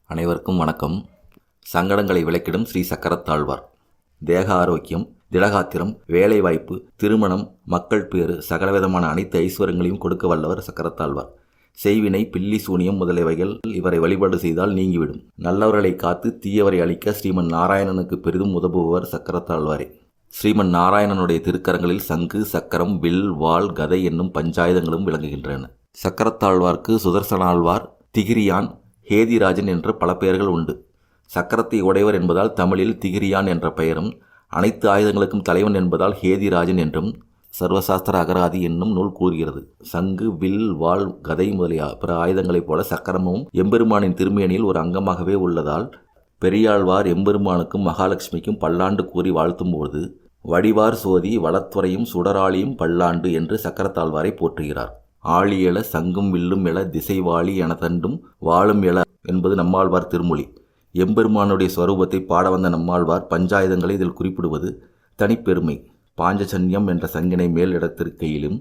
அனைவருக்கும் வணக்கம். சங்கடங்களை விளக்கிடும் ஸ்ரீ சக்கரத்தாழ்வார். தேக ஆரோக்கியம், திடகாத்திரம், வேலைவாய்ப்பு, திருமணம், மக்கள் பேறு, சகலவிதமான அனைத்து ஐஸ்வர்யங்களையும் கொடுக்க வல்லவர் சக்கரத்தாழ்வார். செய்வினை, பில்லி, சூனியம் முதலியவைகள் இவரை வழிபாடு செய்தால் நீங்கிவிடும். நல்லவர்களை காத்து தீயவரை அழிக்க ஸ்ரீமன் நாராயணனுக்கு பெரிதும் உதவுபவர் சக்கரத்தாழ்வாரே. ஸ்ரீமன் நாராயணனுடைய திருக்கரங்களில் சங்கு, சக்கரம், வில், வாள், கதை என்னும் பஞ்சாயுதங்களும் விளங்குகின்றன. சக்கரத்தாழ்வார்க்கு சுதர்சனாழ்வார், திகிரியான், ஹேதிராஜன் என்ற பல பெயர்கள் உண்டு. சக்கரத்தை உடையவர் என்பதால் தமிழில் திகிரியான் என்ற பெயரும், அனைத்து ஆயுதங்களுக்கும் தலைவன் என்பதால் ஹேதிராஜன் என்றும் சர்வசாஸ்திர அகராதி என்னும் நூல் கூறுகிறது. சங்கு, வில், வாள், கதை முதலிய பிற ஆயுதங்களைப் போல சக்கரமும் எம்பெருமானின் திருமேனியில் ஒரு அங்கமாகவே உள்ளதால் பெரியாழ்வார் எம்பெருமானுக்கும் மகாலட்சுமிக்கும் பல்லாண்டு கூறி வாழ்த்தும்போது வடிவார் சோதி வளத்துறையும் சுடராளியும் பல்லாண்டு என்று சக்கரத்தாழ்வாரை போற்றுகிறார். ஆழி எழ சங்கும் வில்லும் எழ திசைவாளி என தண்டும் வாழும் எழ என்பது நம்மாழ்வார் திருமொழி. எம்பெருமானுடைய ஸ்வரூபத்தை பாட வந்த நம்மாழ்வார் பஞ்சாயுதங்களை இதில் குறிப்பிடுவது தனிப்பெருமை. பாஞ்சஜன்யம் என்ற சங்கினை மேல் இடத்திருக்கையிலும்,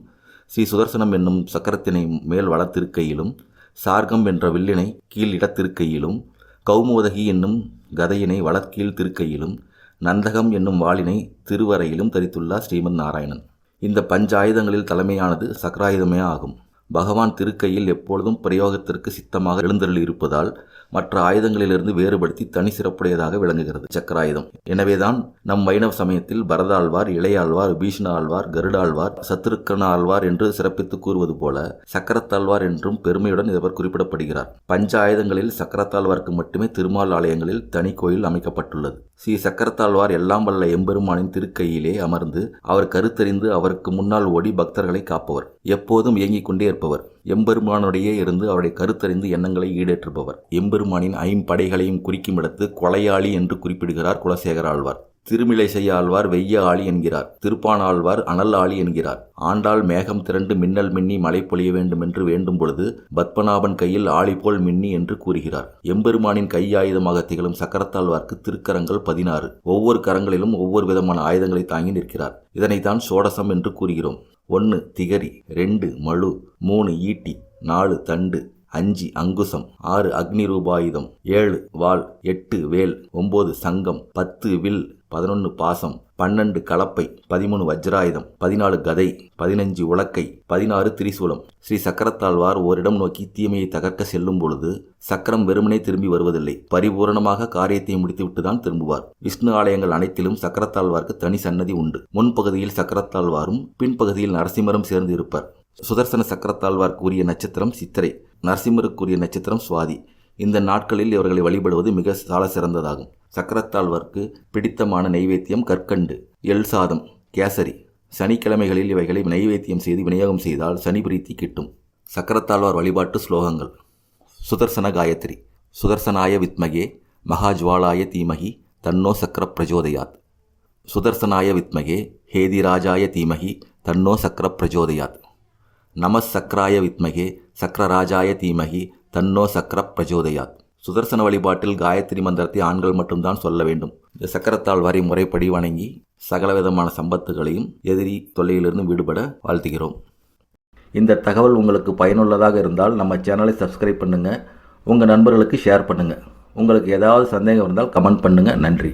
ஸ்ரீ சுதர்சனம் என்னும் சக்கரத்தினை மேல் வளர்த்திருக்கையிலும், சார்கம் என்ற வில்லினை கீழ் இடத்திருக்கையிலும், கௌமோதகி என்னும் கதையினை வளர்கீழ் திருக்கையிலும், நந்தகம் என்னும் வாளினை திருவரையிலும் தரித்துள்ளார் ஸ்ரீமன் நாராயணன். இந்த பஞ்சாயுதங்களில் தலைமையானது சக்கராயுதமே ஆகும். பகவான் திருக்கையில் எப்பொழுதும் பிரயோகத்திற்கு சித்தமாக எழுந்தருளி இருப்பதால் மற்ற ஆயுதங்களிலிருந்து வேறுபடுத்தி தனி சிறப்புடையதாக விளங்குகிறது சக்கராயுதம். எனவேதான் நம் வைணவ சமயத்தில் பரதாழ்வார், இளையாழ்வார், பீஷ்ண ஆழ்வார், கருடாழ்வார், சத்ருக்கன ஆழ்வார் என்று சிறப்பித்து கூறுவது போல சக்கரத்தாழ்வார் என்றும் பெருமையுடன் இவர் குறிப்பிடப்படுகிறார். பஞ்ச ஆயுதங்களில் சக்கரத்தாழ்வாருக்கு மட்டுமே திருமால் ஆலயங்களில் தனி கோயில் அமைக்கப்பட்டுள்ளது. ஸ்ரீ சக்கரத்தாழ்வார் எல்லாம் வல்ல எம்பெருமானின் திருக்கையிலே அமர்ந்து அவர் கருத்தறிந்து அவருக்கு முன்னால் ஓடி பக்தர்களை காப்பவர். எப்போதும் இயங்கிக் கொண்டே இருப்பவர். எம்பெருமானுடையே இருந்து அவருடைய கருத்தறிந்து எண்ணங்களை ஈடேற்றுபவர். எம்பெருமானின் ஐம்படைகளையும் குறிக்கும் இடத்து கொலையாளி என்று குறிப்பிடுகிறார் குலசேகர ஆழ்வார். திருமிளைசை ஆழ்வார் வெய்ய ஆளி என்கிறார். திருப்பான் ஆழ்வார் அனல் ஆளி என்கிறார். ஆண்டாள் மேகம் திரண்டு மின்னல் மின்னி மழை பொழிய வேண்டும் என்று வேண்டும் பொழுது பத்மநாபன் கையில் ஆளி போல் மின்னி என்று கூறுகிறார். எம்பெருமானின் கையாயுதமாக திகழும் சக்கரத்தாழ்வார்க்கு திருக்கரங்கள் 16. ஒவ்வொரு கரங்களிலும் ஒவ்வொரு விதமான ஆயுதங்களை தாங்கி நிற்கிறார். இதனைத்தான் சோடசம் என்று கூறுகிறோம். 1 திகரி, 2 மழு, 3 ஈட்டி, 4 தண்டு, 5 அங்குசம், 6 அக்னி ரூபாயுதம், 7 வாள், 8 வேல், 9 சங்கம், 10 வில், 11 பாசம், 12 கலப்பை, 13 வஜ்ராயுதம், 14 கதை, 15 உலக்கை, 16 திரிசூலம். ஸ்ரீ சக்கரத்தாழ்வார் ஓரிடம் நோக்கி தீமையை தகர்க்க செல்லும் பொழுது சக்கரம் வெறுமனே திரும்பி வருவதில்லை. பரிபூரணமாக காரியத்தை முடித்துவிட்டுதான் திரும்புவார். விஷ்ணு ஆலயங்கள் அனைத்திலும் சக்கரத்தாழ்வாருக்கு தனி சன்னதி உண்டு. முன்பகுதியில் சக்கரத்தாழ்வாரும் பின்பகுதியில் நரசிம்மரும் சேர்ந்து இருப்பார். சுதர்சன சக்கரத்தாழ்வார்க்கு உரிய நட்சத்திரம் சித்திரை, நரசிம்மருக்குரிய நட்சத்திரம் சுவாதி. இந்த நாட்களில் இவர்களை வழிபடுவது மிக சால சிறந்ததாகும். சக்கரத்தாழ்வார்க்கு பிடித்தமான நைவேத்தியம் கற்கண்டு, எள் சாதம், கேசரி. சனிக்கிழமைகளில் இவைகளை நைவேத்தியம் செய்து விநியோகம் செய்தால் சனி பிரீத்தி கிட்டும். சக்கரத்தாழ்வார் வழிபாட்டு ஸ்லோகங்கள். சுதர்சன காயத்ரி. சுதர்சனாய வித்மகே மகாஜ்வாலாய தீமகி தன்னோ சக்கர பிரஜோதயாத். சுதர்சனாய வித்மகே ஹேதிராஜாய தீமகி தன்னோ சக்கர பிரஜோதயாத். நமசக்கராய வித்மகே சக்கரராஜாய தீமகி தன்னோ சக்கர பிரஜோதயாத். சுதர்சன வழிபாட்டில் காயத்ரி மந்திரத்தை ஆண்கள் மட்டும்தான் சொல்ல வேண்டும். இந்த சக்கரத்தாழ்வாரை முறைப்படி வணங்கி சகலவிதமான சம்பத்துகளையும் எதிரி தொல்லையிலிருந்து விடுபட வாழ்த்துகிறோம். இந்த தகவல் உங்களுக்கு பயனுள்ளதாக இருந்தால் நம்ம சேனலை சப்ஸ்கிரைப் பண்ணுங்கள். உங்கள் நண்பர்களுக்கு ஷேர் பண்ணுங்கள். உங்களுக்கு ஏதாவது சந்தேகம் இருந்தால் கமெண்ட் பண்ணுங்கள். நன்றி.